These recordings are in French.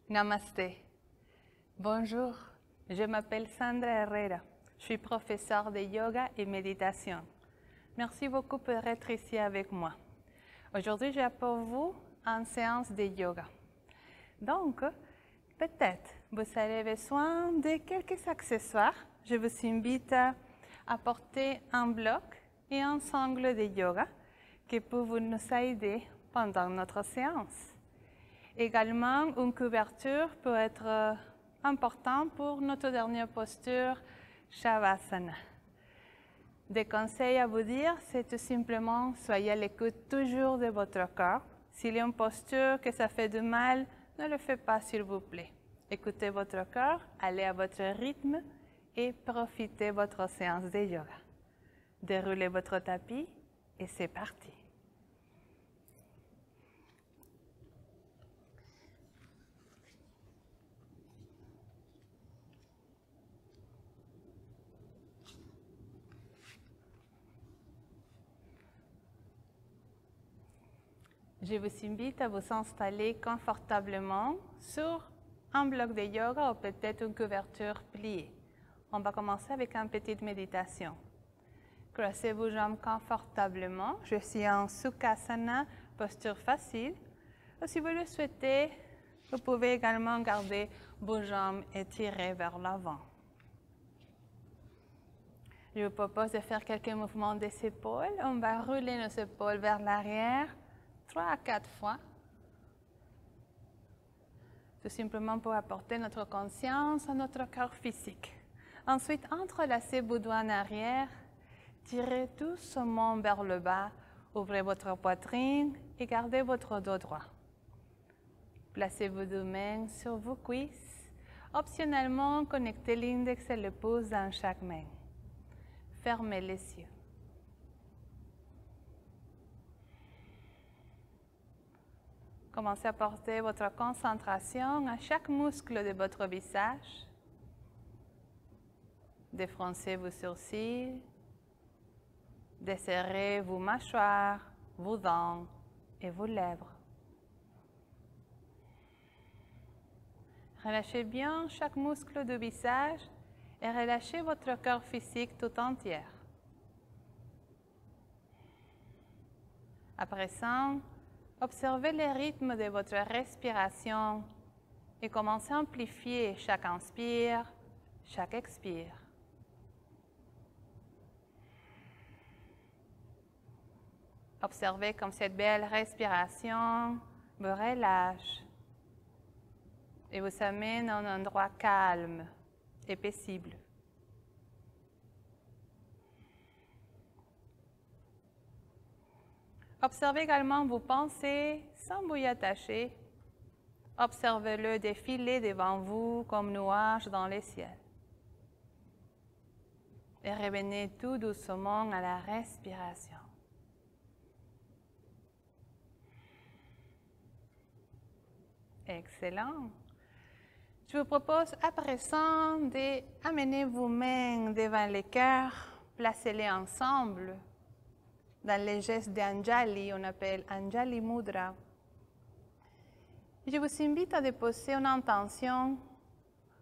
Namasté. Bonjour, je m'appelle Sandra Herrera. Je suis professeure de yoga et méditation. Merci beaucoup pour être ici avec moi. Aujourd'hui, j'ai pour vous une séance de yoga. Donc, peut-être vous avez besoin de quelques accessoires. Je vous invite à apporter un bloc et un sangle de yoga qui peuvent nous aider pendant notre séance. Également, une couverture peut être importante pour notre dernière posture, Shavasana. Des conseils à vous dire, c'est tout simplement, soyez à l'écoute toujours de votre corps. S'il y a une posture que ça fait du mal, ne le faites pas s'il vous plaît. Écoutez votre corps, allez à votre rythme et profitez de votre séance de yoga. Déroulez votre tapis et c'est parti. Je vous invite à vous installer confortablement sur un bloc de yoga ou peut-être une couverture pliée. On va commencer avec une petite méditation. Croisez vos jambes confortablement. Je suis en Sukhasana, posture facile. Et si vous le souhaitez, vous pouvez également garder vos jambes étirées vers l'avant. Je vous propose de faire quelques mouvements des épaules. On va rouler nos épaules vers l'arrière 3 à 4 fois. Tout simplement pour apporter notre conscience à notre corps physique. Ensuite, entrelacez vos doigts en arrière. Tirez doucement vers le bas. Ouvrez votre poitrine et gardez votre dos droit. Placez vos deux mains sur vos cuisses. Optionnellement, connectez l'index et le pouce dans chaque main. Fermez les yeux. Commencez à porter votre concentration à chaque muscle de votre visage. Défroncez vos sourcils. Desserrez vos mâchoires, vos dents et vos lèvres. Relâchez bien chaque muscle du visage et relâchez votre corps physique tout entier. À présent, observez le rythme de votre respiration et commencez à amplifier chaque inspire, chaque expire. Observez comme cette belle respiration vous relâche et vous amène à un endroit calme et paisible. Observez également vos pensées sans vous y attacher. Observez-le défiler devant vous comme nuages dans le ciel. Et revenez tout doucement à la respiration. Excellent. Je vous propose à présent d'amener vos mains devant le cœur, placez-les ensemble. Dans les gestes d'Anjali, on appelle Anjali Mudra. Je vous invite à déposer une intention.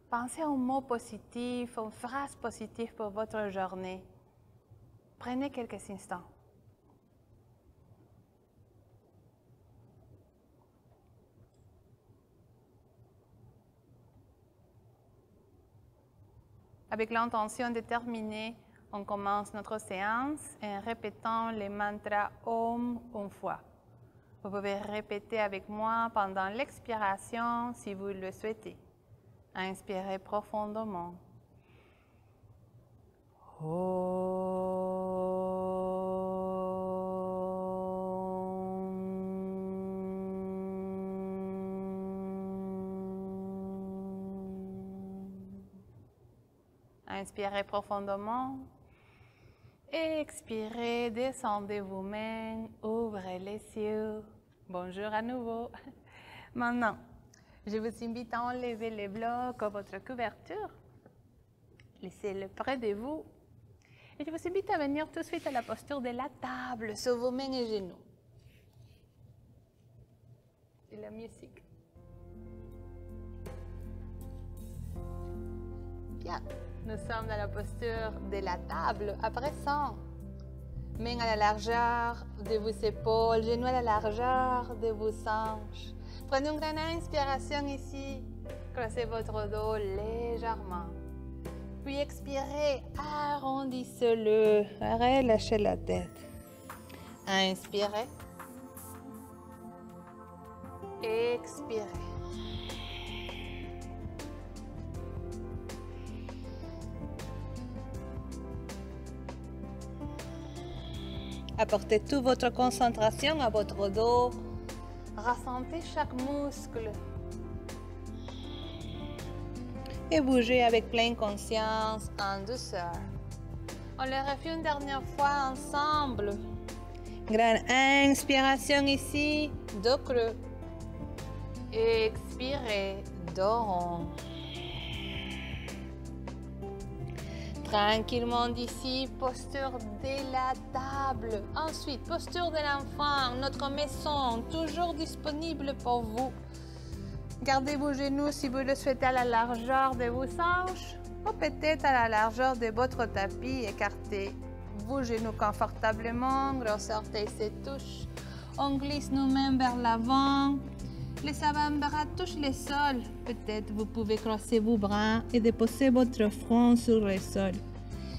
Pensez à un mot positif, une phrase positive pour votre journée. Prenez quelques instants. Avec l'intention de terminer, on commence notre séance en répétant le mantra Om une fois. Vous pouvez répéter avec moi pendant l'expiration si vous le souhaitez. Inspirez profondément. Inspirez profondément. Expirez, descendez vos mains, ouvrez les yeux. Bonjour à nouveau. Maintenant, je vous invite à enlever les blocs à votre couverture. Laissez-le près de vous. Et je vous invite à venir tout de suite à la posture de la table, sur vos mains et genoux. Et la musique. Bien, nous sommes dans la posture de la table. À présent, main à la largeur de vos épaules, genoux à la largeur de vos hanches. Prenez une grande inspiration ici. Croisez votre dos légèrement. Puis expirez, arrondissez-le. Relâchez la tête. Inspirez. Expirez. Apportez toute votre concentration à votre dos. Ressentez chaque muscle. Et bougez avec pleine conscience, en douceur. On le refait une dernière fois ensemble. Grande inspiration ici, dos creux. Expirez, dos rond. Tranquillement d'ici, posture de la table. Ensuite, posture de l'enfant, notre maison, toujours disponible pour vous. Gardez vos genoux si vous le souhaitez à la largeur de vos hanches ou peut-être à la largeur de votre tapis. Écartez vos genoux confortablement, gros orteils se touchent. On glisse nos mains vers l'avant. Les avant-bras touchent le sol. Peut-être vous pouvez crosser vos bras et déposer votre front sur le sol.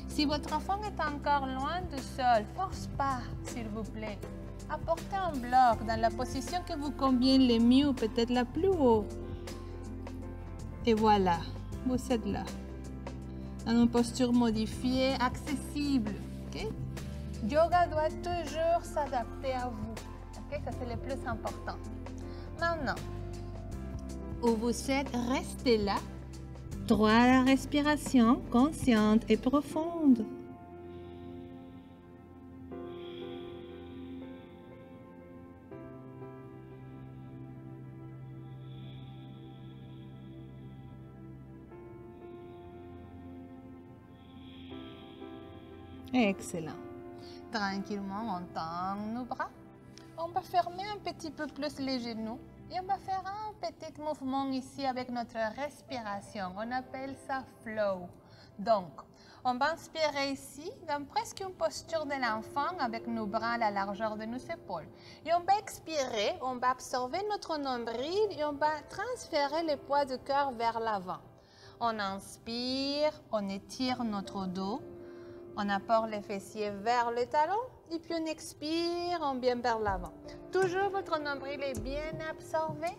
Si votre enfant est encore loin du sol, force pas, s'il vous plaît. Apportez un bloc dans la position que vous convient le mieux, peut-être la plus haut. Et voilà, vous êtes là. Dans une posture modifiée, accessible. Okay? Yoga doit toujours s'adapter à vous. Okay? Ça, c'est le plus important. Maintenant, où vous êtes, restez là. Droit à la respiration, consciente et profonde. Excellent. Tranquillement, on tend nos bras. On va fermer un petit peu plus les genoux et on va faire un petit mouvement ici avec notre respiration. On appelle ça flow. Donc, on va inspirer ici dans presque une posture de l'enfant avec nos bras à la largeur de nos épaules. Et on va expirer, on va absorber notre nombril et on va transférer le poids du cœur vers l'avant. On inspire, on étire notre dos. On apporte les fessiers vers le talon et puis on expire, on vient vers l'avant. Toujours votre nombril est bien absorbé.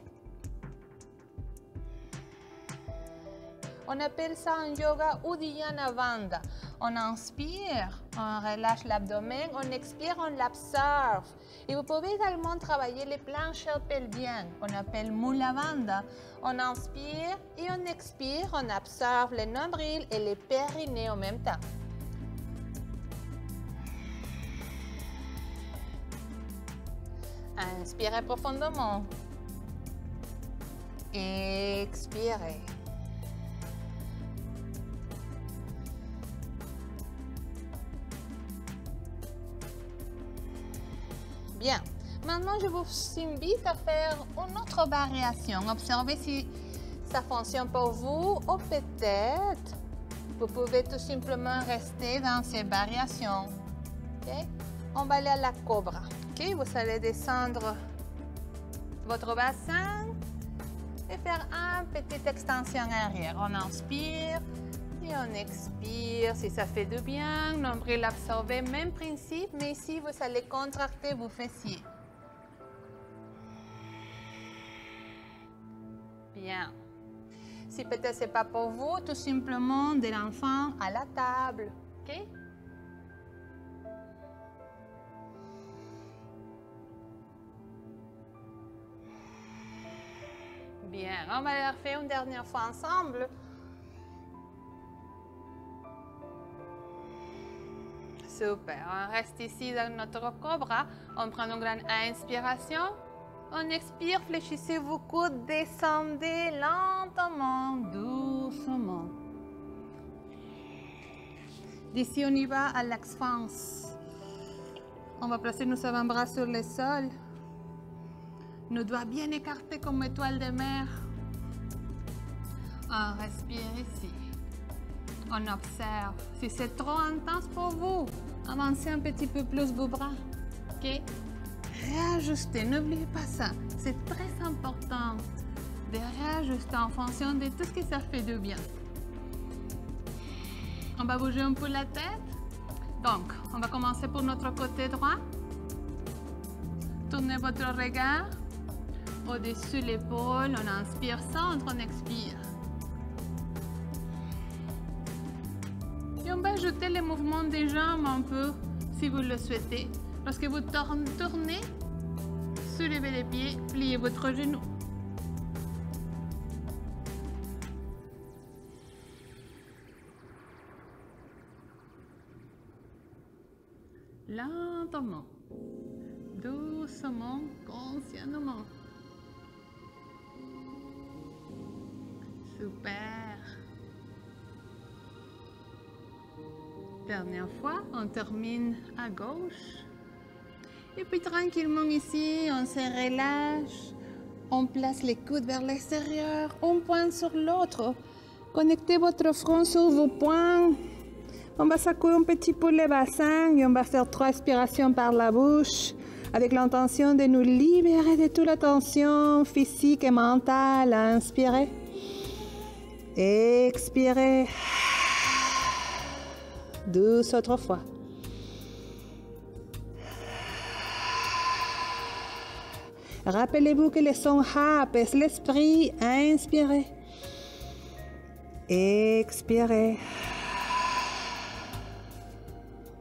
On appelle ça en yoga Uddiyana Bandha. On inspire, on relâche l'abdomen, on expire, on l'absorbe. Et vous pouvez également travailler les planches pelviennes. On appelle Mula Bandha. On inspire et on expire, on absorbe les nombrils et les périnées en même temps. Inspirez profondément. Expirez. Bien. Maintenant, je vous invite à faire une autre variation. Observez si ça fonctionne pour vous ou peut-être vous pouvez tout simplement rester dans ces variations. Okay? On va aller à la cobra. Okay? Vous allez descendre votre bassin et faire une petite extension arrière. On inspire et on expire. Si ça fait du bien, nombril absorbé, même principe, mais ici vous allez contracter vos fessiers. Bien. Si peut-être ce n'est pas pour vous, tout simplement de l'enfant à la table. Okay? Bien, on va le refaire une dernière fois ensemble. Super, on reste ici dans notre cobra. On prend une grande inspiration. On expire, fléchissez vos coudes, descendez lentement, doucement. D'ici, on y va à l'expanse. On va placer nos avant-bras sur le sol. Nos doigts bien écartés comme étoiles de mer. On respire ici. on observe. Si c'est trop intense pour vous, avancez un petit peu plus vos bras. OK? Réajustez, n'oubliez pas ça. C'est très important de réajuster en fonction de tout ce que ça fait de bien. On va bouger un peu la tête. Donc, on va commencer pour notre côté droit. Tournez votre regard au-dessus de l'épaule. On inspire centre, on expire. Et on va ajouter les mouvements des jambes un peu, si vous le souhaitez. Lorsque vous tournez, soulevez les pieds, pliez votre genou. Lentement, doucement, consciemment. Super. Dernière fois, on termine à gauche. Et puis tranquillement ici, on se relâche. On place les coudes vers l'extérieur, un point sur l'autre. Connectez votre front sur vos poings. On va secouer un petit peu le bassin et on va faire 3 respirations par la bouche avec l'intention de nous libérer de toute la tension physique et mentale. Inspirez. Expirez. 12 autres fois. Rappelez-vous que le son ha apaise l'esprit. Inspirez. Expirez.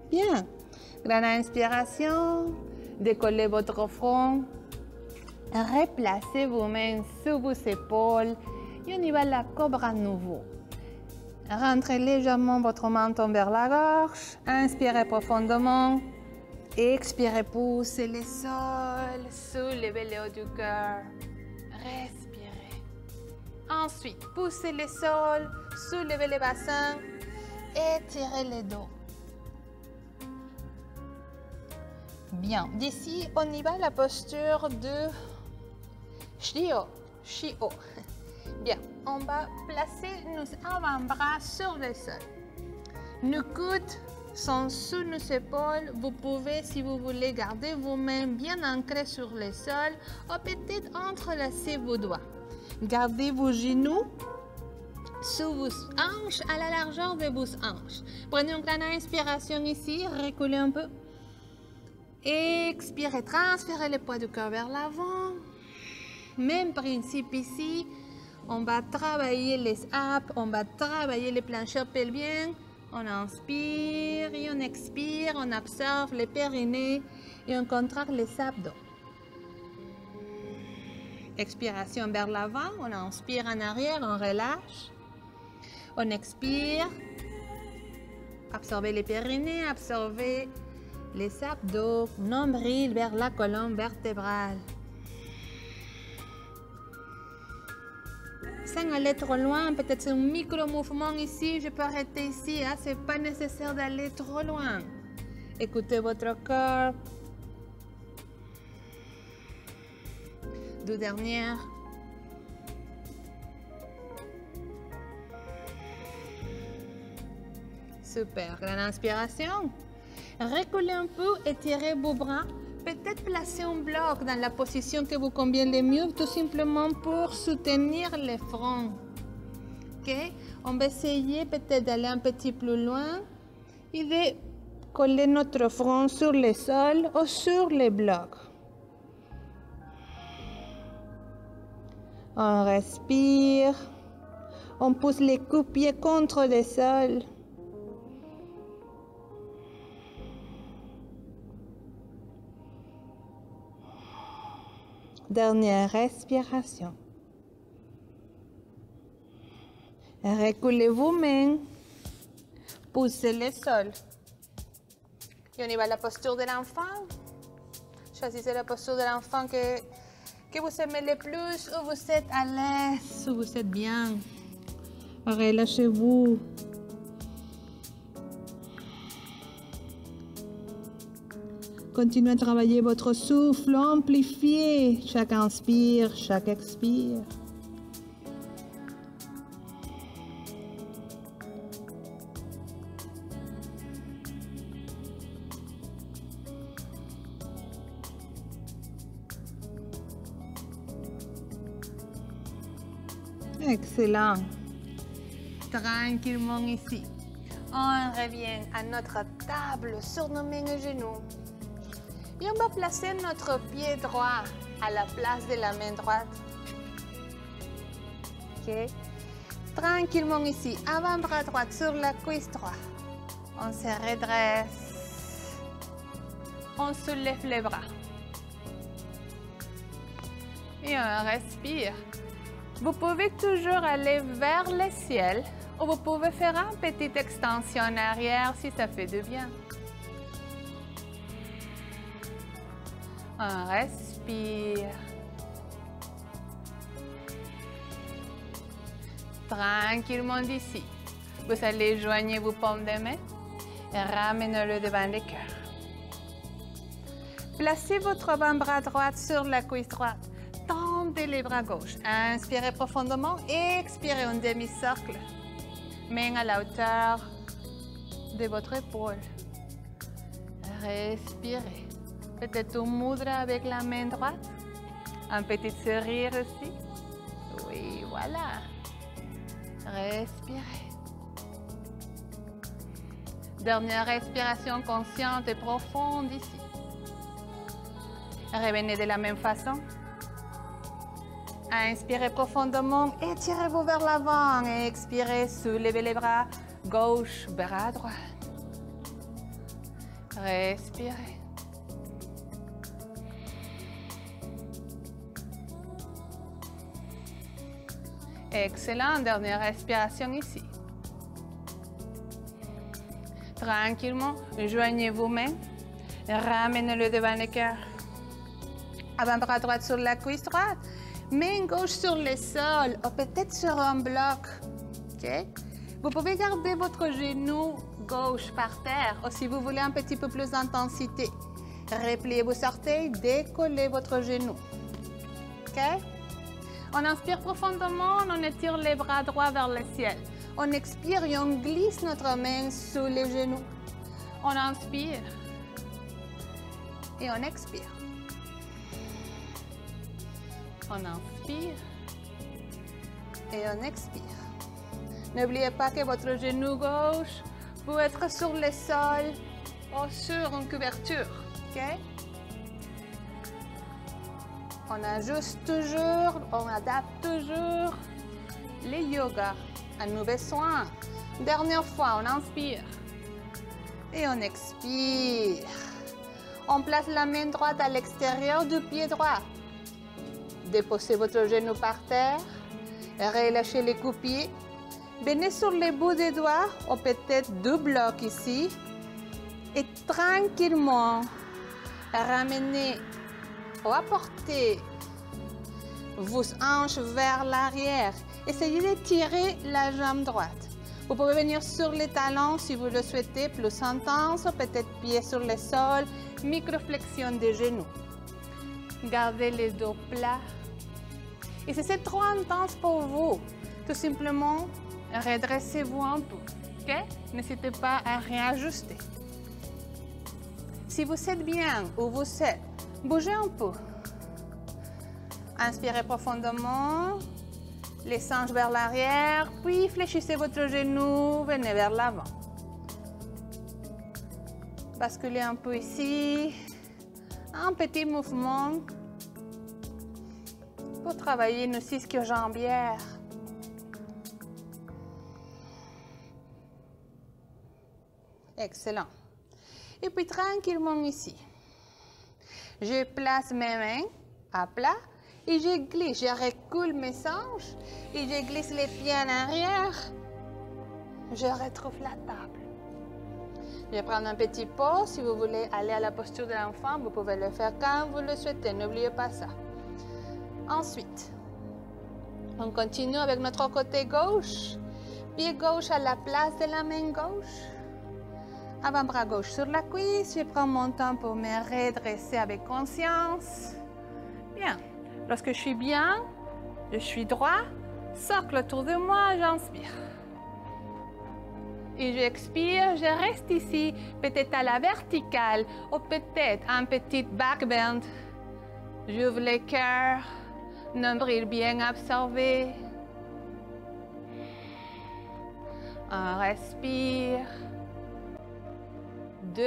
Bien. Grande inspiration. Décollez votre front. Replacez vos mains sous vos épaules. Et on y va la cobra à nouveau. Rentrez légèrement votre menton vers la gorge. Inspirez profondément. Expirez, poussez le sol. Soulevez le haut du cœur. Respirez. Ensuite, poussez le sol. Soulevez le bassin. Étirez le dos. Bien. D'ici, on y va la posture de Shio. Bien, on va placer nos avant-bras sur le sol. Nos coudes sont sous nos épaules. Vous pouvez, si vous voulez, garder vos mains bien ancrées sur le sol ou peut-être entrelacer vos doigts. Gardez vos genoux sous vos hanches, à la largeur de vos hanches. Prenez une grande inspiration ici, reculez un peu. Expirez, transférez le poids du cœur vers l'avant. Même principe ici. On va travailler les abs, on va travailler les planchers pelviens. On inspire et on expire, on observe les périnées et on contracte les abdos. Expiration vers l'avant, on inspire en arrière, on relâche. On expire. Absorbez les périnées, absorbez les abdos, nombril vers la colonne vertébrale. Sans aller trop loin, peut-être un micro-mouvement ici, je peux arrêter ici, hein? Ce n'est pas nécessaire d'aller trop loin. Écoutez votre corps. 2 dernières. Super, grande inspiration. Reculez un peu, étirez vos bras. Peut-être placer un bloc dans la position que vous convient le mieux, tout simplement pour soutenir le front. Okay? On va essayer peut-être d'aller un petit peu plus loin et de coller notre front sur le sol ou sur les blocs. On respire. On pousse les coups-pieds contre le sol. Dernière respiration. Reculez vos mains. Poussez le sol. Et on y va à la posture de l'enfant. Choisissez la posture de l'enfant que vous aimez le plus, où vous êtes à l'aise, où vous êtes bien. Relâchez-vous. Continuez à travailler votre souffle, amplifiez chaque inspire, chaque expire. Excellent. Tranquillement ici. On revient à notre table surnommée le genou. Et on va placer notre pied droit à la place de la main droite. Ok. Tranquillement ici, avant-bras droit sur la cuisse droite. On se redresse. On soulève les bras. Et on respire. Vous pouvez toujours aller vers le ciel ou vous pouvez faire une petite extension en arrière si ça fait du bien. On respire. Tranquillement d'ici. Vous allez joindre vos paumes de main et ramenez-le devant le cœur. Placez votre avant-bras droit sur la cuisse droite. Tendez les bras gauches. Inspirez profondément et expirez un demi-cercle. Main à la hauteur de votre épaule. Respirez. Peut-être un mudra avec la main droite. Un petit sourire aussi. Oui, voilà. Respirez. Dernière respiration consciente et profonde ici. Revenez de la même façon. Inspirez profondément, étirez-vous vers l'avant et expirez, soulevez les bras gauche, bras droit. Respirez. Excellent, dernière respiration ici. Tranquillement, joignez vos mains, ramenez-le devant le cœur. Avant-bras droit sur la cuisse droite, main gauche sur le sol ou peut-être sur un bloc. Okay? Vous pouvez garder votre genou gauche par terre ou si vous voulez un petit peu plus d'intensité. Repliez vos orteils, décollez votre genou. Okay? On inspire profondément, on étire les bras droits vers le ciel. On expire et on glisse notre main sous les genoux. On inspire et on expire. On inspire et on expire. N'oubliez pas que votre genou gauche peut être sur le sol ou sur une couverture. Okay? On ajuste toujours, on adapte toujours. Le yoga a nos besoins. Dernière fois, on inspire et on expire. On place la main droite à l'extérieur du pied droit. Déposez votre genou par terre, relâchez les coups-pieds. Venez sur les bouts des doigts, ou peut-être deux blocs ici. Et tranquillement, ramenez ou apportez vos hanches vers l'arrière. Essayez de tirer la jambe droite. Vous pouvez venir sur les talons si vous le souhaitez, plus intense, ou peut-être pied sur le sol, micro-flexion des genoux. Gardez les dos plats. Et si c'est trop intense pour vous, tout simplement, redressez-vous un peu. Okay? N'hésitez pas à réajuster. Si vous êtes bien où vous êtes, bougez un peu. Inspirez profondément, les hanches vers l'arrière, puis fléchissez votre genou, venez vers l'avant. Basculez un peu ici, un petit mouvement pour travailler nos ischio-jambières. Excellent. Et puis tranquillement ici. Je place mes mains à plat et je glisse, je recule mes hanches et je glisse les pieds en arrière. Je retrouve la table. Je vais prendre un petit pot. Si vous voulez aller à la posture de l'enfant, vous pouvez le faire quand vous le souhaitez. N'oubliez pas ça. Ensuite, on continue avec notre côté gauche. Pied gauche à la place de la main gauche. Avant-bras gauche sur la cuisse. Je prends mon temps pour me redresser avec conscience. Bien. Lorsque je suis bien, je suis droit. Cercle autour de moi, j'inspire. Et j'expire, je reste ici, peut-être à la verticale ou peut-être un petit back bend. J'ouvre le cœur, nombril bien absorbé. On respire. 2.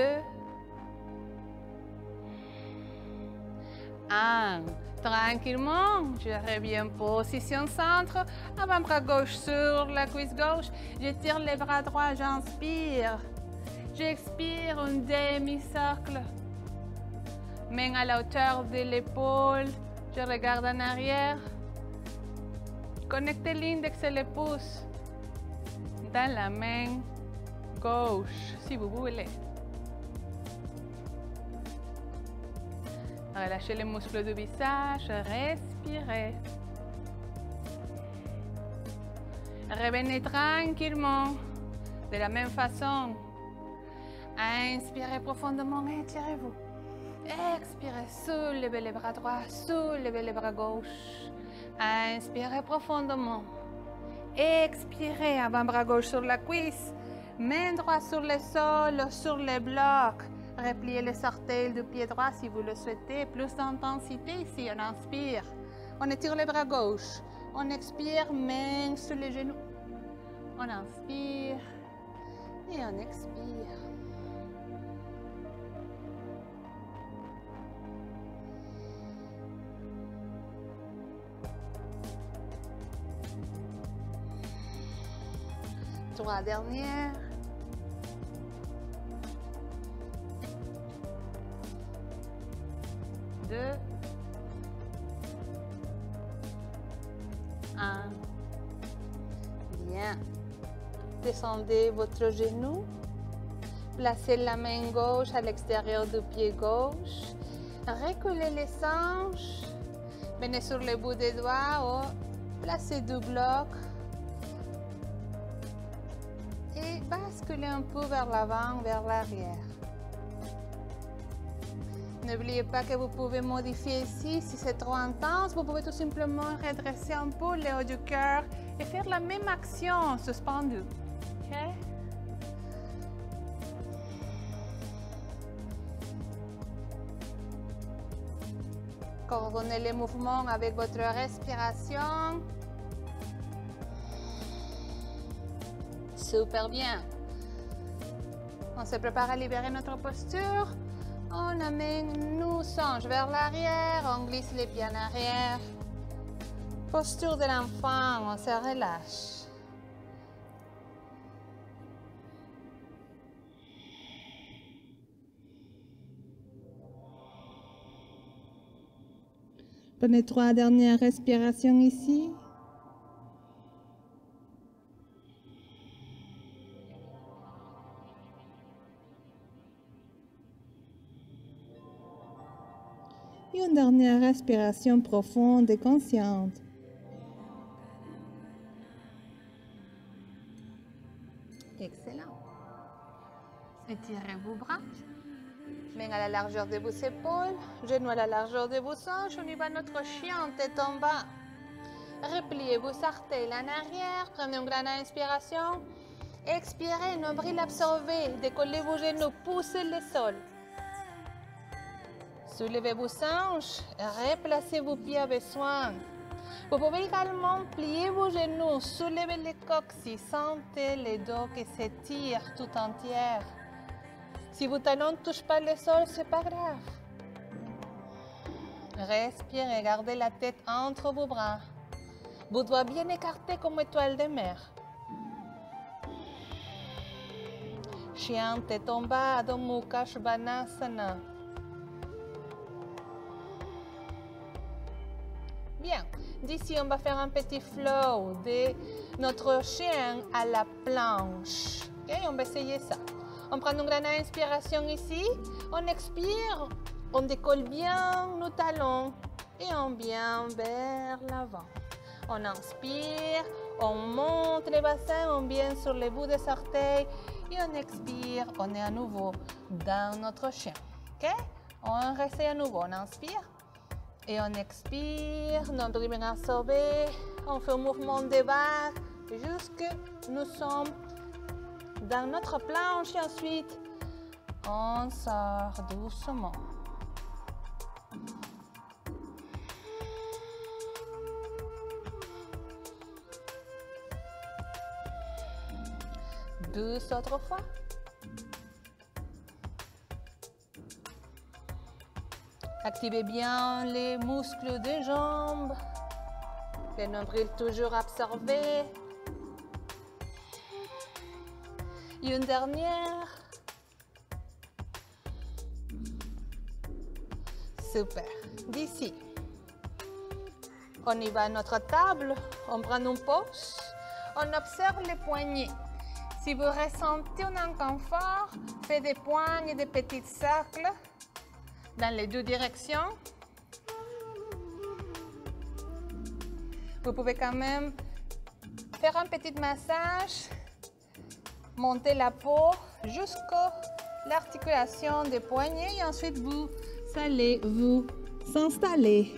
1. Tranquillement, je reviens position centre, avant-bras gauche sur la cuisse gauche, je tire les bras droits, j'inspire. J'expire un demi-cercle. Main à la hauteur de l'épaule, je regarde en arrière. Connectez l'index et le pouce dans la main gauche, si vous voulez. Relâchez les muscles du visage, respirez. Revenez tranquillement, de la même façon. Inspirez profondément, étirez-vous. Expirez, soulevez les bras droits, soulevez les bras gauches. Inspirez profondément. Expirez, avant-bras gauche sur la cuisse. Main droite sur le sol, sur les blocs. Repliez les orteils du pied droit si vous le souhaitez. Plus d'intensité ici, on inspire. On étire les bras gauche. On expire, main sur les genoux. On inspire et on expire. Trois dernières. 2. 1. Bien. Descendez votre genou. Placez la main gauche à l'extérieur du pied gauche. Reculez les hanches. Venez sur le bout des doigts. Placez deux blocs. Et basculez un peu vers l'avant, vers l'arrière. N'oubliez pas que vous pouvez modifier ici, si c'est trop intense, vous pouvez tout simplement redresser un peu le haut du cœur et faire la même action suspendue. Okay? Coordonnez les mouvements avec votre respiration. Super bien. On se prépare à libérer notre posture. On amène nos hanches vers l'arrière, on glisse les pieds en arrière. Posture de l'enfant, on se relâche. Prenez 3 dernières respirations ici. Et une dernière respiration profonde et consciente. Excellent. Étirez vos bras. Main à la largeur de vos épaules, genoux à la largeur de vos hanches. On y va notre chien, tête en bas. Repliez vos orteils en arrière. Prenez une grande inspiration. Expirez, nombril absorbé. Décollez vos genoux, poussez le sol. Soulevez vos hanches, replacez vos pieds avec soin. Vous pouvez également plier vos genoux, soulever les coccyx, sentez les dos qui s'étirent tout entière. Si vos talons ne touchent pas le sol, ce n'est pas grave. Respirez, gardez la tête entre vos bras. Vos doigts bien écartés comme étoiles de mer. Chien, tête en bas, Adho Mukha Svanasana. Bien, d'ici on va faire un petit flow de notre chien à la planche. Okay? On va essayer ça. On prend une grande inspiration ici, on expire, on décolle bien nos talons et on vient vers l'avant. On inspire, on monte les bassins, on vient sur les bouts des orteils et on expire, on est à nouveau dans notre chien. Okay? On réessaye à nouveau, on inspire. Et on expire, nombril bien absorbé, on fait un mouvement de vague jusqu'à nous sommes dans notre planche et ensuite on sort doucement. 2 autres fois. Activez bien les muscles des jambes. Le nombril toujours absorbé. Une dernière. Super. D'ici, on y va à notre table. On prend une pause. On observe les poignets. Si vous ressentez un inconfort, faites des points et des petits cercles dans les 2 directions. Vous pouvez quand même faire un petit massage, monter la peau jusqu'à l'articulation des poignets et ensuite vous allez vous installer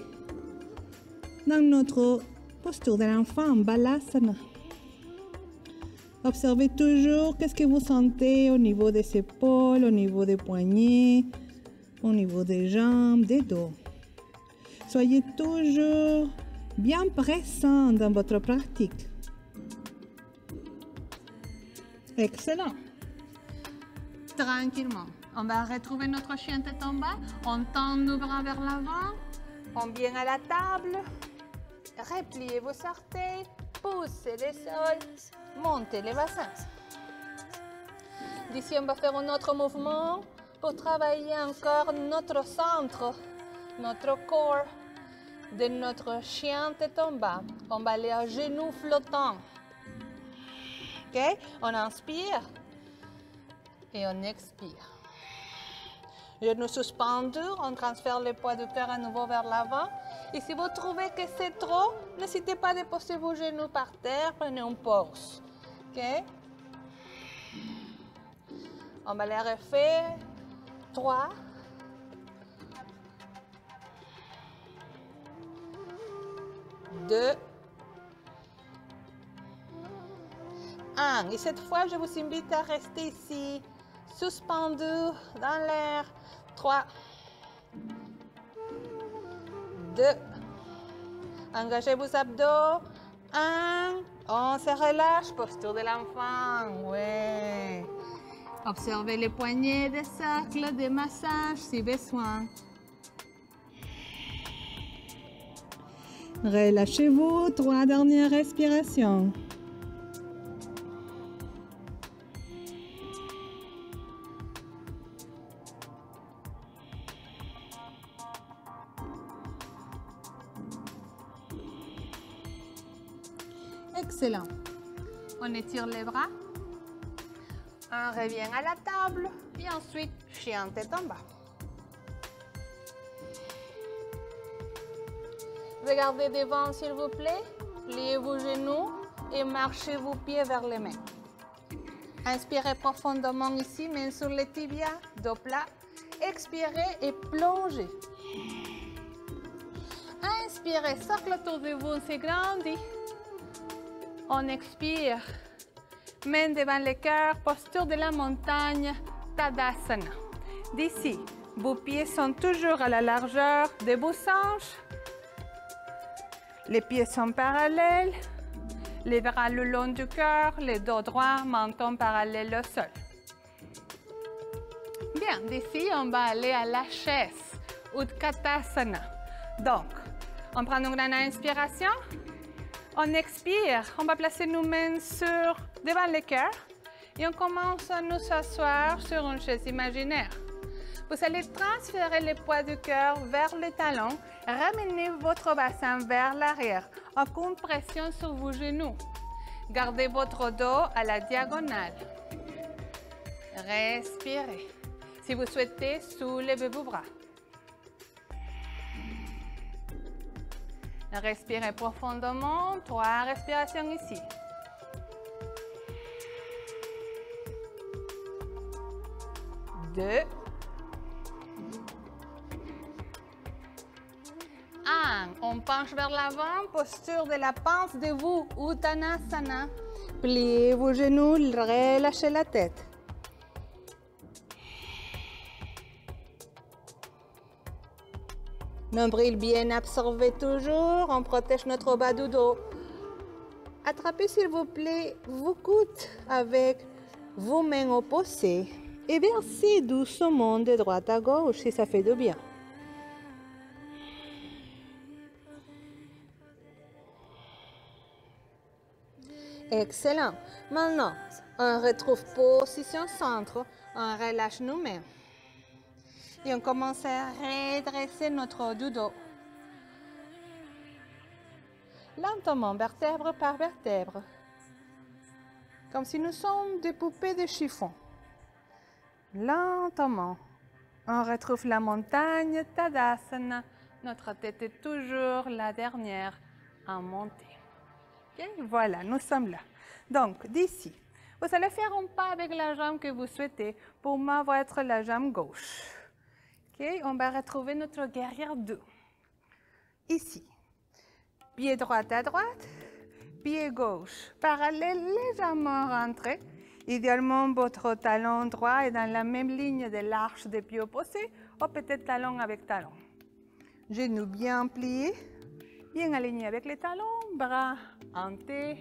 dans notre posture de l'enfant, Balasana. Observez toujours qu'est-ce que vous sentez au niveau des épaules, au niveau des poignets, au niveau des jambes, des dos. Soyez toujours bien présent dans votre pratique. Excellent. Tranquillement. On va retrouver notre chien tête en bas. On tend nos bras vers l'avant. On vient à la table. Repliez vos orteils. Poussez les sols. Montez les bassins. D'ici, on va faire un autre mouvement pour travailler encore notre centre, notre corps de notre chien tête en bas. On va aller à genoux flottants. OK? On inspire et on expire. Genoux suspendus, on transfère le poids du cœur à nouveau vers l'avant. Et si vous trouvez que c'est trop, n'hésitez pas à déposer vos genoux par terre, prenez une pause. OK? On va les refaire. 3. 2. 1. Et cette fois, je vous invite à rester ici, suspendu dans l'air. 3. 2. Engagez vos abdos. 1. On se relâche, posture de l'enfant. Ouais. Observez les poignets, des cercles, des massages si besoin. Relâchez-vous. 3 dernières respirations. Excellent. On étire les bras. On revient à la table et ensuite chien tête en bas. Regardez devant s'il vous plaît. Pliez vos genoux et marchez vos pieds vers les mains. Inspirez profondément ici, mains sur les tibias, dos plat. Expirez et plongez. Inspirez, cercle autour de vous, on s'agrandit. On expire. Main devant le cœur, posture de la montagne, Tadasana. D'ici, vos pieds sont toujours à la largeur de vos hanches. Les pieds sont parallèles. Les bras le long du cœur, les dos droits, menton parallèle au sol. Bien, d'ici, on va aller à la chaise, Utkatasana. Donc, on prend une grande inspiration. On expire, on va placer nos mains devant le cœur et on commence à nous asseoir sur une chaise imaginaire. Vous allez transférer le poids du cœur vers le talon, ramenez votre bassin vers l'arrière, aucune pression sur vos genoux. Gardez votre dos à la diagonale. Respirez. Si vous souhaitez, soulevez vos bras. Respirez profondément, 3 respirations ici. 2. 1. On penche vers l'avant, posture de la pince de vous, Uttanasana. Pliez vos genoux, relâchez la tête. Nombril bien absorbé toujours, on protège notre bas du dos. Attrapez s'il vous plaît vos coudes avec vos mains opposées et versez doucement de droite à gauche si ça fait du bien. Excellent. Maintenant, on retrouve position centre, on relâche nos mains. Et on commence à redresser notre dos. Lentement, vertèbre par vertèbre. Comme si nous sommes des poupées de chiffon. Lentement, on retrouve la montagne Tadasana. Notre tête est toujours la dernière en montée. Okay? Voilà, nous sommes là. Donc, d'ici, vous allez faire un pas avec la jambe que vous souhaitez. Pour moi, va être la jambe gauche. Okay? On va retrouver notre guerrière 2. Ici, pied droit à droite, pied gauche parallèle, légèrement rentré. Idéalement, votre talon droit est dans la même ligne de l'arche des pieds opposés ou peut-être talon avec talon. Genoux bien pliés, bien alignés avec les talons, bras en T,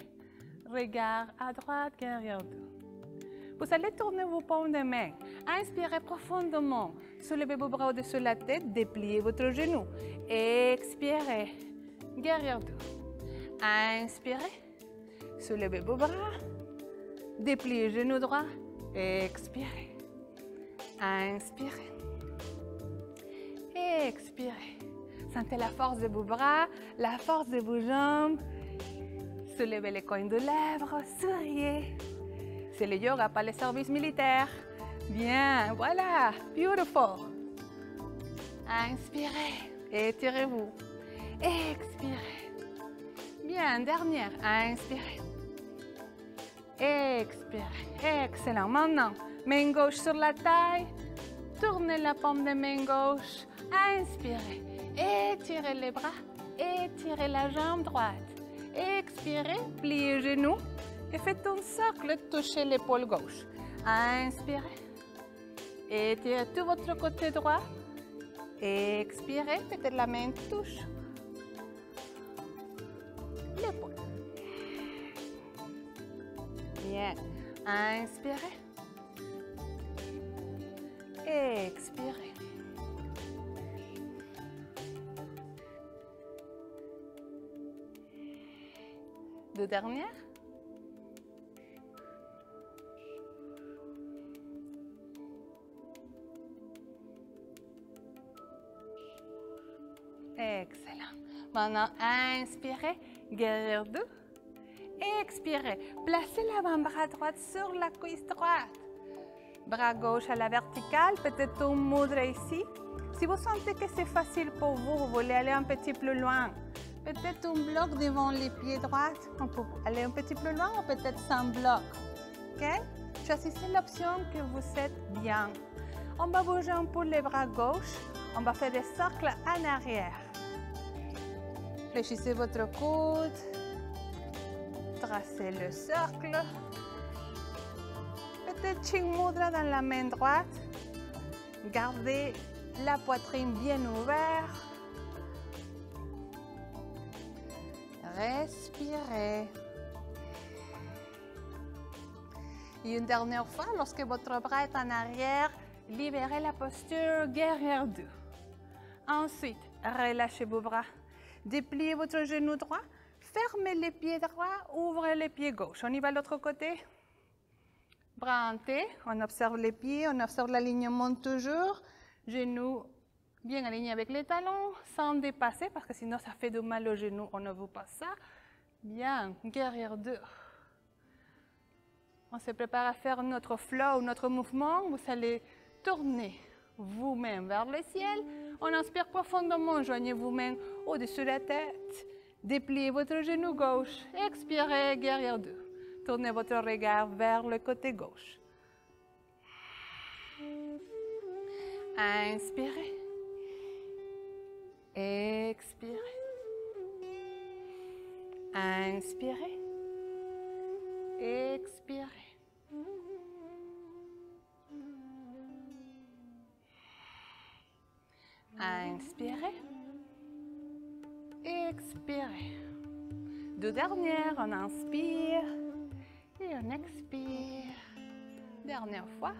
regard à droite, guerrière 2. Vous allez tourner vos paumes de main. Inspirez profondément. Soulevez vos bras au-dessus de la tête, dépliez votre genou. Expirez, guerrière 2. Inspirez, soulevez vos bras, dépliez genou droit, expirez. Inspirez, expirez. Sentez la force de vos bras, la force de vos jambes. Soulevez les coins de lèvres, souriez. C'est le yoga, pas le service militaire. Bien, voilà, beautiful. Inspirez, étirez-vous. Expirez. Bien, dernière, inspirez. Expirez, excellent. Maintenant, main gauche sur la taille. Tournez la paume de main gauche. Inspirez, étirez les bras, étirez la jambe droite. Expirez, pliez les genoux et faites un cercle, touchez l'épaule gauche. Inspirez, étirez tout votre côté droit. Expirez, peut-être la main touche l'épaule. Bien, inspirez, expirez. Deux dernières. Excellent. Maintenant, inspirez, guerrière 2. Expirez. Placez l'avant-bras droit sur la cuisse droite. Bras gauche à la verticale, peut-être un mudra ici. Si vous sentez que c'est facile pour vous, vous voulez aller un petit peu loin. Peut-être un bloc devant les pieds droits. On peut aller un petit peu loin ou peut-être sans bloc. Okay? Choisissez l'option que vous êtes bien. On va bouger un peu les bras gauche. On va faire des cercles en arrière. Fléchissez votre coude. Tracez le cercle. Peut-être Ching Mudra dans la main droite. Gardez la poitrine bien ouverte. Respirez. Et une dernière fois, lorsque votre bras est en arrière, libérez la posture guerrière 2. Ensuite, relâchez vos bras. Dépliez votre genou droit. Fermez les pieds droits, ouvrez les pieds gauche. On y va de l'autre côté. Bras en T, on observe les pieds, on observe l'alignement toujours. Genoux bien alignés avec les talons, sans dépasser, parce que sinon ça fait du mal au genou, on ne veut pas ça. Bien, guerrière 2. On se prépare à faire notre flow, notre mouvement. Vous allez tourner vous-même vers le ciel. On inspire profondément, joignez vos mains au-dessus de la tête. Dépliez votre genou gauche. Expirez, guerrière 2. Tournez votre regard vers le côté gauche. Inspirez. Expirez. Inspirez. Expirez. Inspirez. Expirez. Deux dernières, on inspire et on expire. Dernière fois.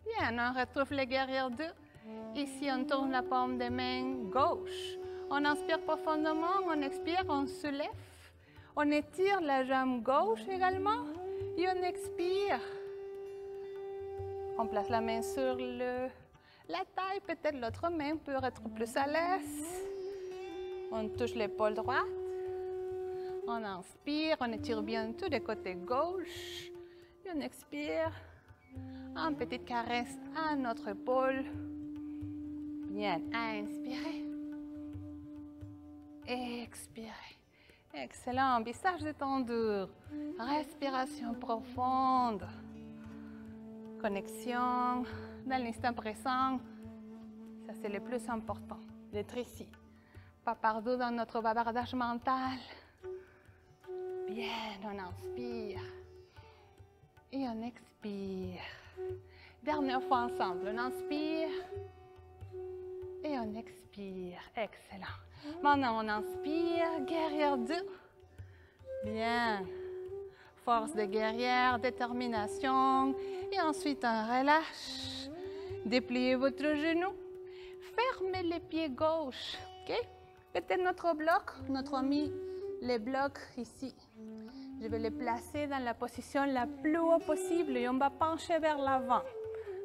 Bien, on retrouve les guerrières 2. Ici, on tourne la paume de main gauche. On inspire profondément, on expire, on soulève. On étire la jambe gauche également et on expire. On place la main sur la taille, peut-être l'autre main peut être plus à l'aise. On touche l'épaule droite. On inspire, on étire bien tout du côté gauche. Et on expire. Une petite caresse à notre épaule. Bien, inspirez. Expirez. Excellent, visage détendu. Respiration profonde. Connexion dans l'instant présent. Ça, c'est le plus important, d'être ici. Pas partout dans notre bavardage mental. Bien, on inspire. Et on expire. Dernière fois ensemble, on inspire. Et on expire. Excellent. Maintenant, on inspire. Guerrière 2. Bien. Force de guerrière, détermination. Et ensuite, on relâche. Dépliez votre genou. Fermez les pieds gauche. OK? Peut-être notre bloc. Notre ami les blocs ici. Je vais les placer dans la position la plus haut possible et on va pencher vers l'avant.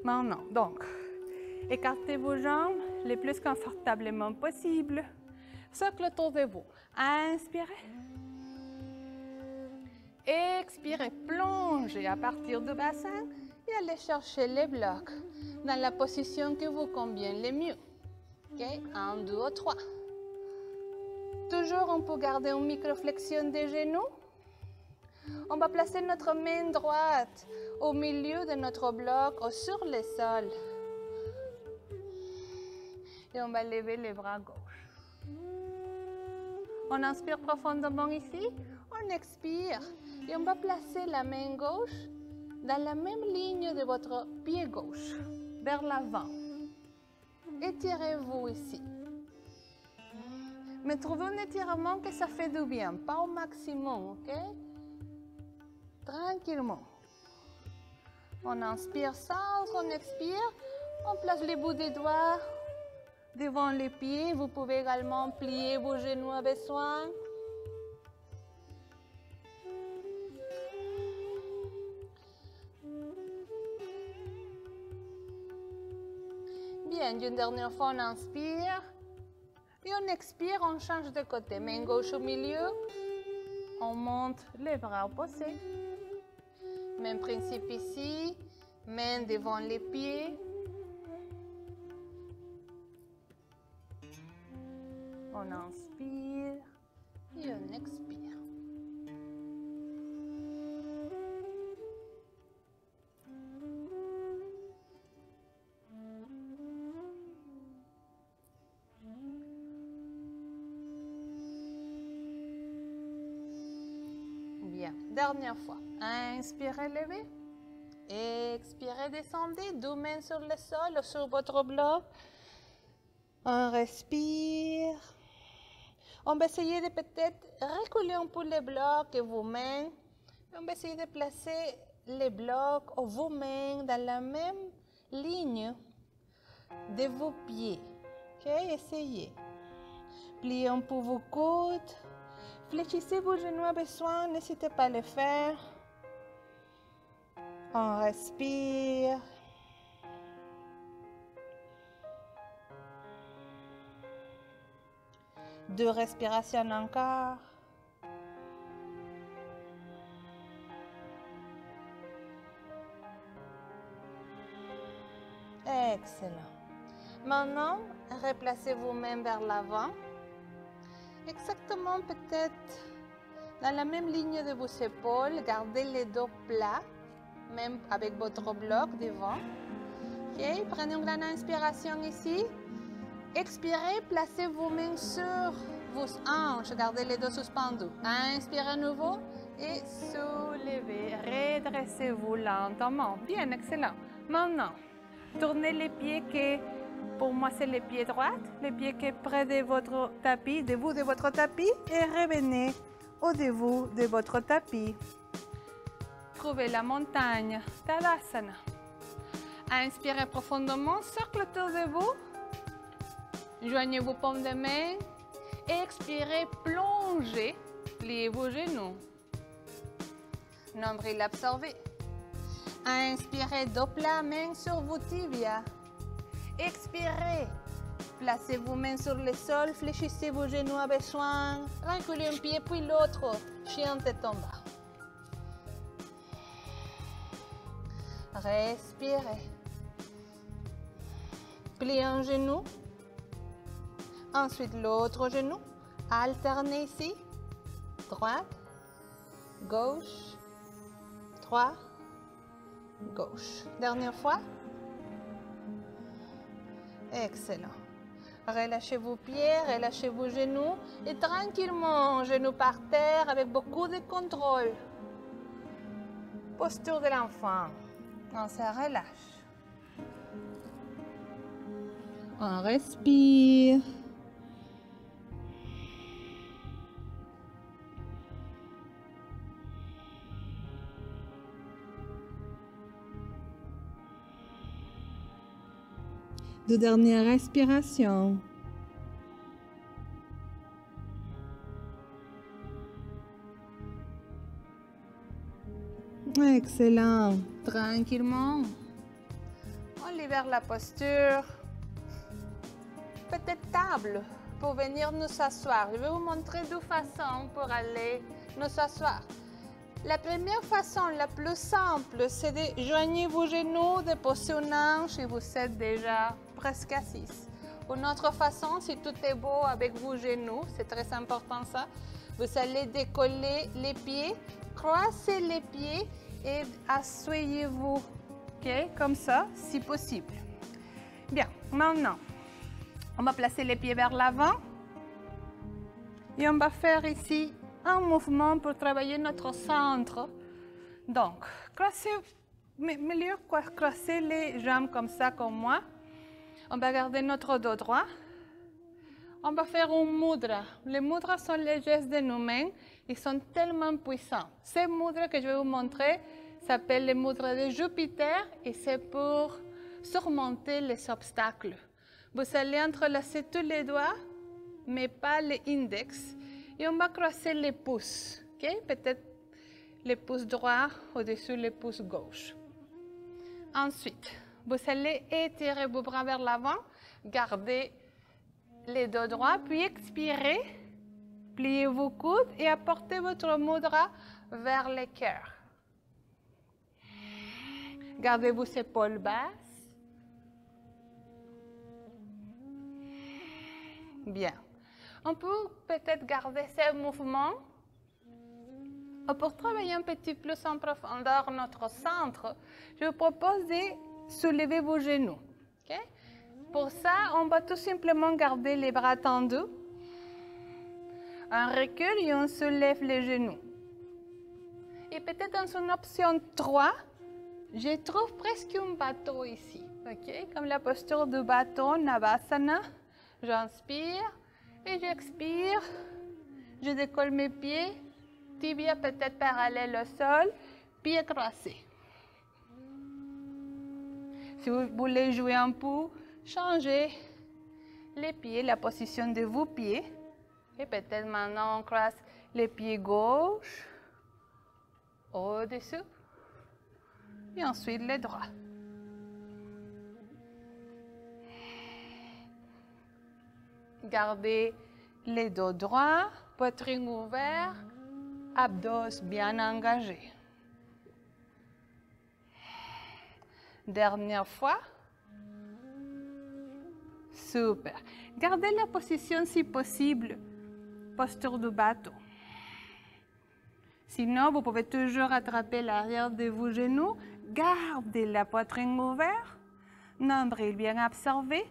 Maintenant, donc, écartez vos jambes le plus confortablement possible. Socle autour de vous. Inspirez. Expirez, plongez à partir du bassin et allez chercher les blocs dans la position qui vous convient le mieux. OK? 1, 2, 3. Toujours, on peut garder une micro-flexion des genoux. On va placer notre main droite au milieu de notre bloc ou sur le sol. Et on va lever les bras gauche. On inspire profondément ici. On expire. Et on va placer la main gauche dans la même ligne de votre pied gauche, vers l'avant. Étirez-vous ici. Mais trouvez un étirement que ça fait du bien, pas au maximum, ok? Tranquillement. On inspire centre, on expire. On place les bouts des doigts devant les pieds. Vous pouvez également plier vos genoux à besoin. Bien, une dernière fois, on inspire. Et on expire, on change de côté. Main gauche au milieu. On monte les bras opposés. Même principe ici. Main devant les pieds. On inspire et on expire. Bien, dernière fois. Inspirez, levez. Expirez, descendez. Deux mains sur le sol ou sur votre bloc. On respire. On va essayer de peut-être reculer un peu les blocs et vos mains. On va essayer de placer les blocs ou vos mains dans la même ligne de vos pieds. Ok, essayez. Pliez un peu vos coudes. Fléchissez vos genoux à besoin, n'hésitez pas à le faire. On respire. Deux respirations encore. Excellent. Maintenant, replacez vos mains vers l'avant. Exactement peut-être dans la même ligne de vos épaules. Gardez les dos plats, même avec votre bloc devant. Okay. Prenez une grande inspiration ici. Expirez, placez vos mains sur vos hanches. Gardez les dos suspendus. Inspirez à nouveau et soulevez. Redressez-vous lentement. Bien, excellent. Maintenant, tournez les pieds que, pour moi, c'est les pieds droits. Les pieds qui sont près de votre tapis, de votre tapis. Et revenez au debout de votre tapis. retrouver la montagne, Tadasana. Inspirez profondément, cercle autour de vous. Joignez vos paumes de main. Expirez, plongez, pliez vos genoux. Nombril absorbé. Inspirez, dos plat, main sur vos tibias. Expirez, placez vos mains sur le sol, fléchissez vos genoux à besoin. Reculez un pied puis l'autre, chien tête en bas. Respirez. Pliez un genou. Ensuite l'autre genou. Alternez ici. Droite, gauche, droite, gauche. Dernière fois. Excellent. Relâchez vos pieds, relâchez vos genoux et tranquillement, genoux par terre avec beaucoup de contrôle. Posture de l'enfant. On se relâche. On respire. Deux dernières respirations. Excellent. Tranquillement. On libère la posture. Peut-être table pour venir nous asseoir. Je vais vous montrer deux façons pour aller nous asseoir. La première façon, la plus simple, c'est de joindre vos genoux, de poser une hanche et vous êtes déjà presque assis. Une autre façon, si tout est beau avec vos genoux, c'est très important ça, vous allez décoller les pieds, croisez les pieds et asseyez-vous, okay? Comme ça, si possible. Bien, maintenant, on va placer les pieds vers l'avant et on va faire ici un mouvement pour travailler notre centre. Donc, croisez les jambes comme ça, comme moi. On va garder notre dos droit. On va faire un mudra. Les mudras sont les gestes de nos mains. Ils sont tellement puissants. Ces mudras que je vais vous montrer s'appellent les mudras de Jupiter et c'est pour surmonter les obstacles. Vous allez entrelacer tous les doigts, mais pas les index. Et on va croiser les pouces, okay? Peut-être les pouces droits au-dessus les pouces gauche. Ensuite, vous allez étirer vos bras vers l'avant, garder les dos droits, puis expirez, pliez vos coudes et apportez votre mudra vers le cœur. Gardez vos épaules basses. Bien. On peut peut-être garder ce mouvement. Pour travailler un petit plus en profondeur notre centre, je vous propose de soulever vos genoux. Okay? Pour ça, on va tout simplement garder les bras tendus. On recule et on soulève les genoux. Et peut-être dans une option 3, je trouve presque un bateau ici. Okay? Comme la posture du bateau, Navasana. J'inspire. Et j'expire, je décolle mes pieds, tibia peut-être parallèle au sol, pieds croisés. Si vous voulez jouer un peu, changez les pieds, la position de vos pieds. Et peut-être maintenant on croise les pieds gauche, au-dessus, et ensuite les droits. Gardez les dos droits, poitrine ouverte, abdos bien engagés. Dernière fois. Super. Gardez la position si possible, posture du bateau. Sinon, vous pouvez toujours attraper l'arrière de vos genoux. Gardez la poitrine ouverte, nombril bien absorbé.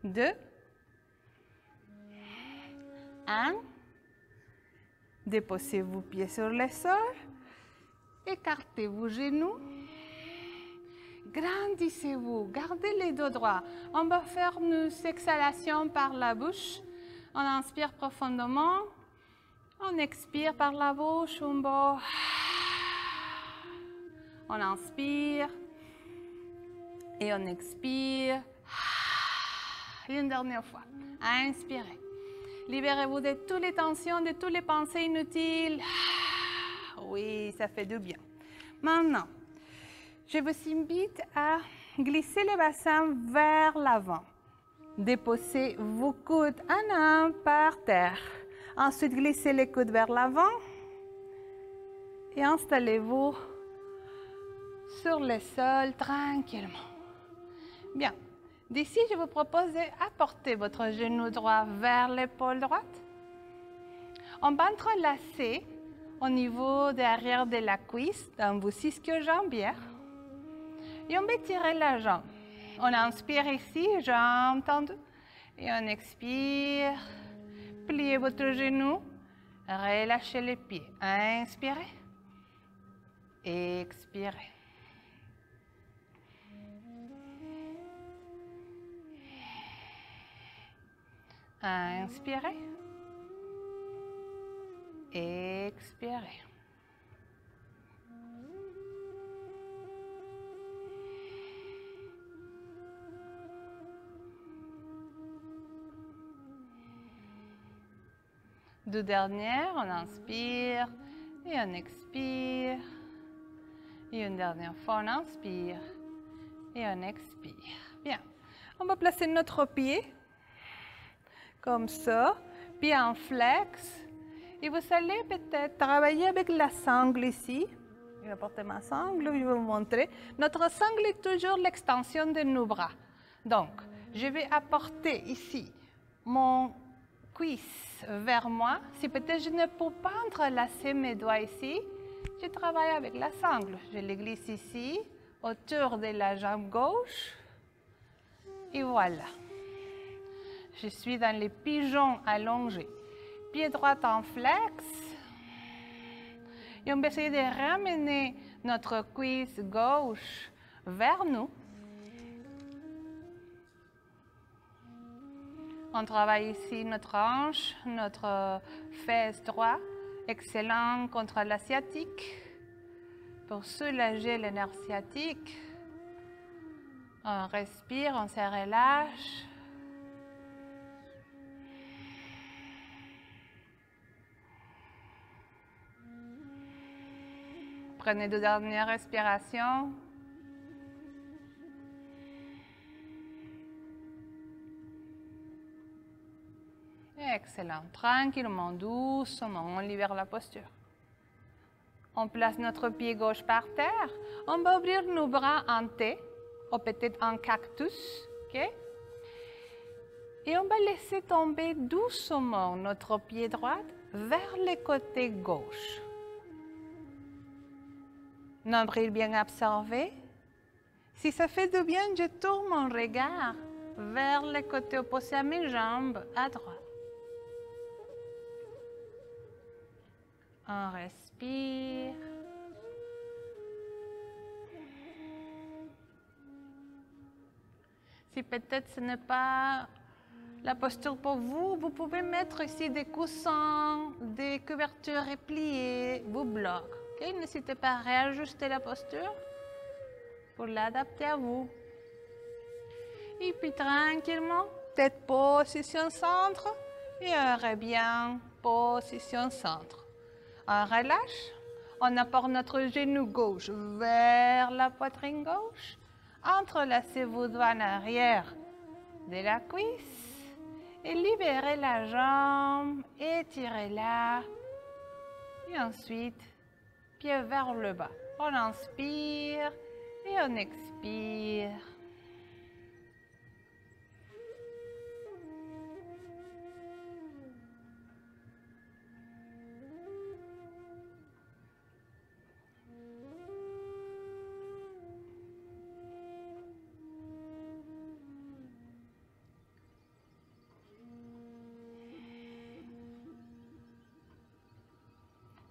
2, 1, déposez vos pieds sur le sol, écartez vos genoux, grandissez-vous, gardez les dos droits. On va faire une exhalation par la bouche. On inspire profondément, on expire par la bouche, on va On inspire et on expire. Une dernière fois. Inspirez. Libérez-vous de toutes les tensions, de toutes les pensées inutiles. Oui, ça fait du bien. Maintenant, je vous invite à glisser le bassin vers l'avant. Déposez vos coudes un à un par terre. Ensuite, glissez les coudes vers l'avant et installez-vous sur le sol tranquillement. Bien. D'ici, je vous propose d'apporter votre genou droit vers l'épaule droite. On va entrelacer au niveau derrière de la cuisse dans vos ischio-jambières. Et on va tirer la jambe. On inspire ici, jambe tendue. Et on expire. Pliez votre genou. Relâchez les pieds. Inspirez. Expirez. Inspirez. Expirez. Deux dernières, on inspire et on expire. Et une dernière fois, on inspire et on expire. Bien. On va placer notre pied comme ça, pied en flex. Et vous allez peut-être travailler avec la sangle ici. Je vais porter ma sangle, je vais vous montrer. Notre sangle est toujours l'extension de nos bras. Donc, je vais apporter ici mon cuisse vers moi. Si peut-être je ne peux pas entrelacer mes doigts ici, je travaille avec la sangle. Je les glisse ici, autour de la jambe gauche. Et voilà. Je suis dans les pigeons allongés. Pied droit en flex. Et on va essayer de ramener notre cuisse gauche vers nous. On travaille ici notre hanche, notre fesse droite. Excellent contre la sciatique. Pour soulager le nerf sciatique. On respire, on se relâche. Prenez deux dernières respirations. Excellent. Tranquillement, doucement, on libère la posture. On place notre pied gauche par terre. On va ouvrir nos bras en T, ou peut-être en cactus. Okay? Et on va laisser tomber doucement notre pied droit vers le côté gauche. Nombril bien absorbé. Si ça fait du bien, je tourne mon regard vers le côté opposé à mes jambes, à droite. On respire. Si peut-être ce n'est pas la posture pour vous, vous pouvez mettre ici des coussins, des couvertures repliées, vous bloquent. Okay? N'hésitez pas à réajuster la posture pour l'adapter à vous. Et puis tranquillement, tête position centre et on revient position centre. On relâche, on apporte notre genou gauche vers la poitrine gauche. Entrelacez vos doigts en arrière de la cuisse et libérez la jambe, étirez-la. Et ensuite, pied vers le bas. On inspire et on expire.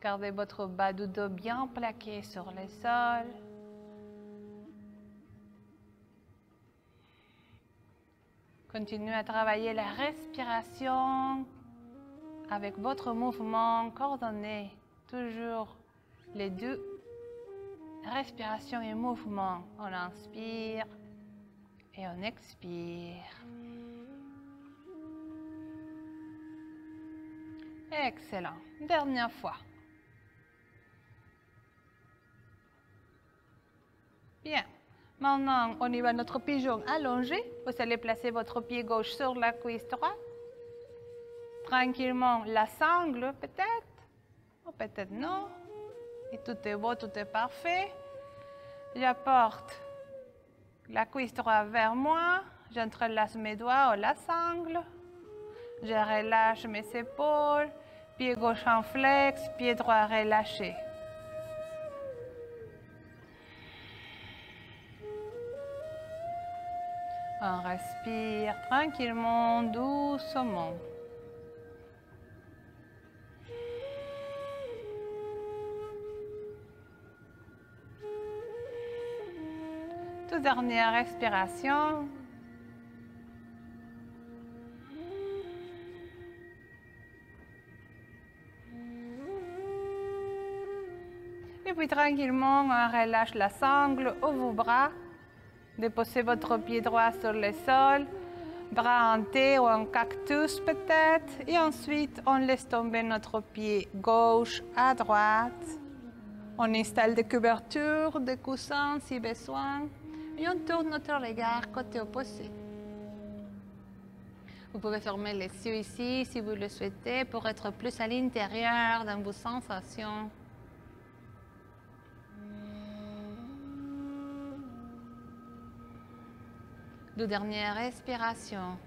Gardez votre bas du dos bien plaqué sur le sol. Continuez à travailler la respiration avec votre mouvement coordonné, toujours les deux. respiration et mouvement. On inspire et on expire. Excellent. Dernière fois. Bien. Maintenant, on y va notre pigeon allongé. Vous allez placer votre pied gauche sur la cuisse droite. Tranquillement, la sangle peut-être, ou peut-être non. Et tout est beau, tout est parfait. J'apporte la cuisse droite vers moi. J'entrelace mes doigts ou la sangle. Je relâche mes épaules. Pied gauche en flex, pied droit relâché. On respire tranquillement, doucement. Toute dernière respiration. Et puis tranquillement, on relâche la sangle ou vos bras. Déposez votre pied droit sur le sol, bras en T ou en cactus peut-être. Et ensuite, on laisse tomber notre pied gauche à droite. On installe des couvertures, des coussins si besoin. Et on tourne notre regard côté opposé. Vous pouvez fermer les yeux ici si vous le souhaitez pour être plus à l'intérieur dans vos sensations. Deux dernières respirations.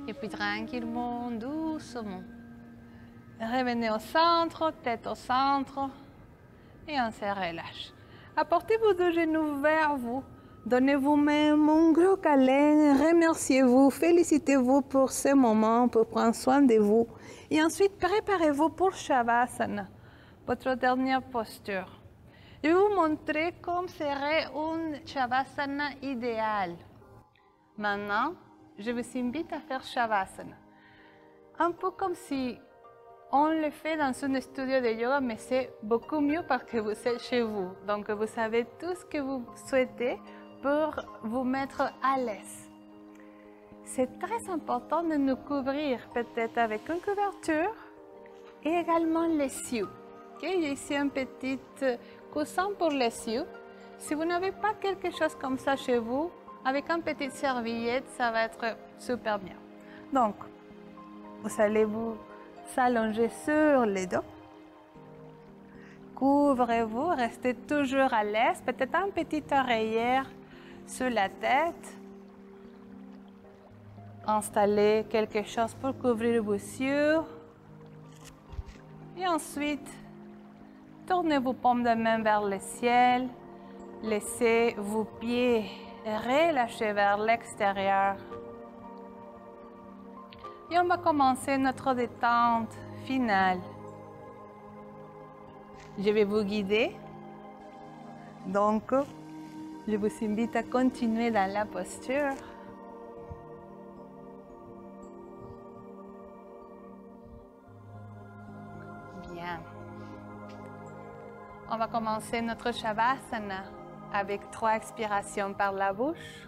Et puis tranquillement, doucement. Revenez au centre, tête au centre. Et on se relâche. Apportez vos deux genoux vers vous. Donnez vous-même un gros câlin. Remerciez-vous, félicitez-vous pour ce moment, pour prendre soin de vous. Et ensuite, préparez-vous pour Shavasana, votre dernière posture. Je vais vous montrer comment serait une Shavasana idéale. Maintenant, je vous invite à faire Shavasana. Un peu comme si on le fait dans un studio de yoga, mais c'est beaucoup mieux parce que vous êtes chez vous. Donc, vous savez tout ce que vous souhaitez pour vous mettre à l'aise. C'est très important de nous couvrir peut-être avec une couverture et également les yeux. Okay? J'ai ici un petit coussin pour les yeux. Si vous n'avez pas quelque chose comme ça chez vous, avec une petite serviette, ça va être super bien. Donc, vous allez vous s'allonger sur les dos. Couvrez-vous, restez toujours à l'aise, peut-être une petite oreillère sur la tête. Installez quelque chose pour couvrir vos yeux. Et ensuite, tournez vos paumes de main vers le ciel. Laissez vos pieds relâcher vers l'extérieur. Et on va commencer notre détente finale. Je vais vous guider. Donc, je vous invite à continuer dans la posture. Bien. On va commencer notre Shavasana avec 3 expirations par la bouche.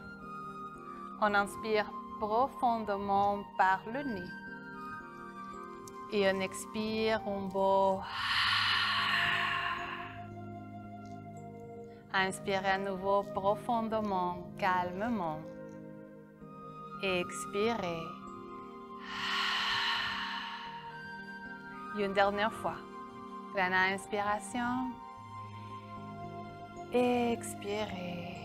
On inspire profondément par le nez. Et on expire un beau. Inspirez à nouveau profondément, calmement. Et expirez. Et une dernière fois. Grande inspiration. Expirez.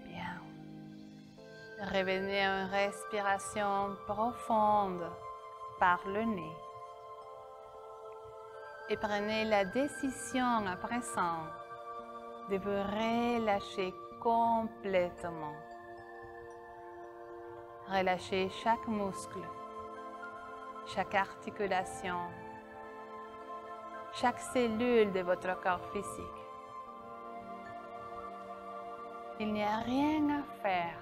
Bien. Revenez à une respiration profonde par le nez. Et prenez la décision à présent de vous relâcher complètement. Relâchez chaque muscle, chaque articulation, chaque cellule de votre corps physique. Il n'y a rien à faire.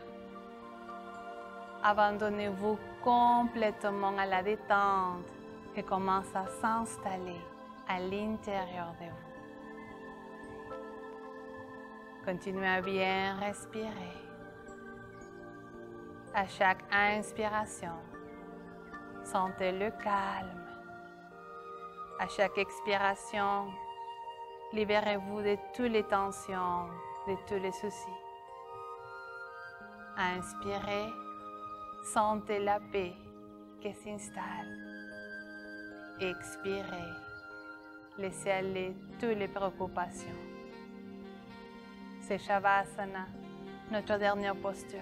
Abandonnez-vous complètement à la détente qui commence à s'installer à l'intérieur de vous. Continuez à bien respirer. À chaque inspiration, sentez le calme. À chaque expiration, libérez-vous de toutes les tensions, de tous les soucis. Inspirez, sentez la paix qui s'installe. Expirez, laissez aller toutes les préoccupations. C'est Shavasana, notre dernière posture.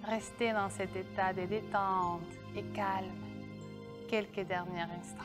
Restez dans cet état de détente et calme quelques derniers instants.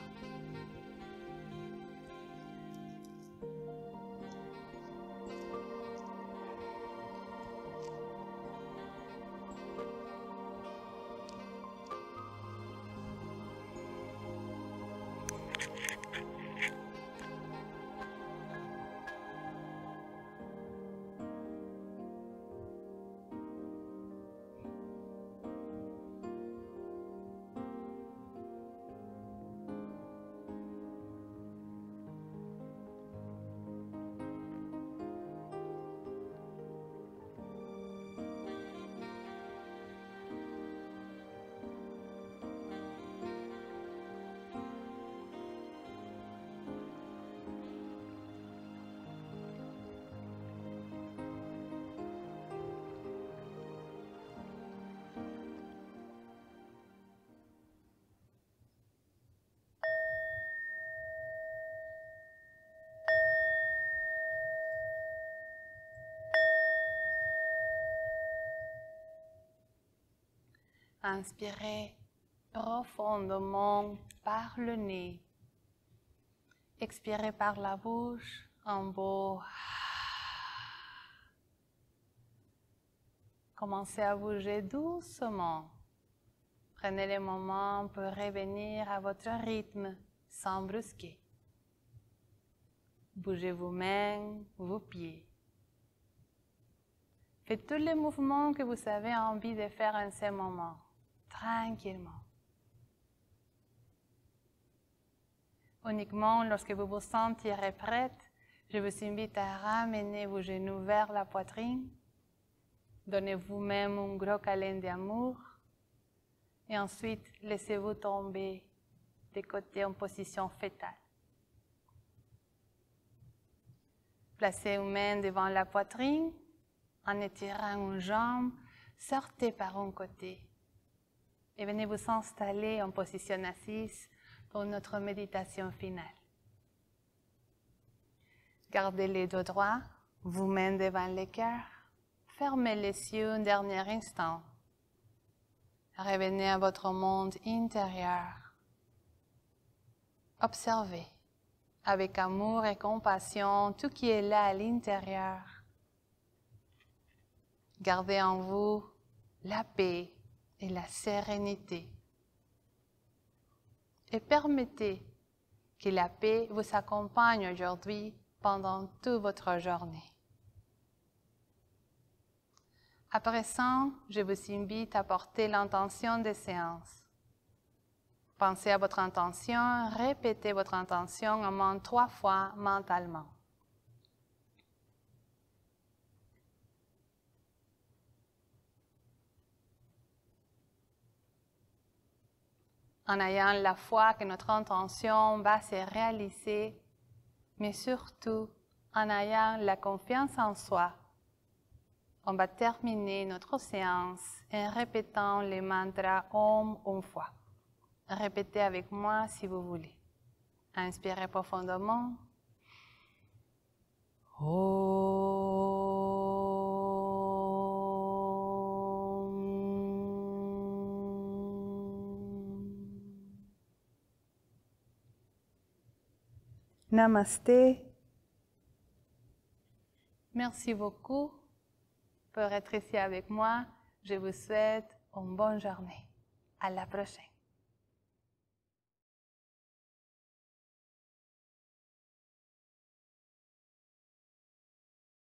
Inspirez profondément par le nez. Expirez par la bouche, un beau. Commencez à bouger doucement. Prenez le moment pour revenir à votre rythme sans brusquer. Bougez vos mains, vos pieds. Faites tous les mouvements que vous avez envie de faire en ce moment, tranquillement. Uniquement lorsque vous vous sentirez prête, je vous invite à ramener vos genoux vers la poitrine. Donnez vous-même un gros câlin d'amour. Et ensuite, laissez-vous tomber de côté en position fétale. Placez une main devant la poitrine. En étirant une jambe, sortez par un côté. Et venez vous installer en position assise pour notre méditation finale. Gardez les dos droits, vos mains devant le cœur. Fermez les yeux un dernier instant. Revenez à votre monde intérieur. Observez avec amour et compassion tout qui est là à l'intérieur. Gardez en vous la paix et la sérénité. Et permettez que la paix vous accompagne aujourd'hui pendant toute votre journée. À présent, je vous invite à porter l'intention de séance. Pensez à votre intention, répétez votre intention au moins 3 fois mentalement. En ayant la foi que notre intention va se réaliser, mais surtout en ayant la confiance en soi. On va terminer notre séance en répétant le mantra Om une fois. Répétez avec moi si vous voulez. Inspirez profondément. Namasté. Merci beaucoup pour être ici avec moi. Je vous souhaite une bonne journée. À la prochaine.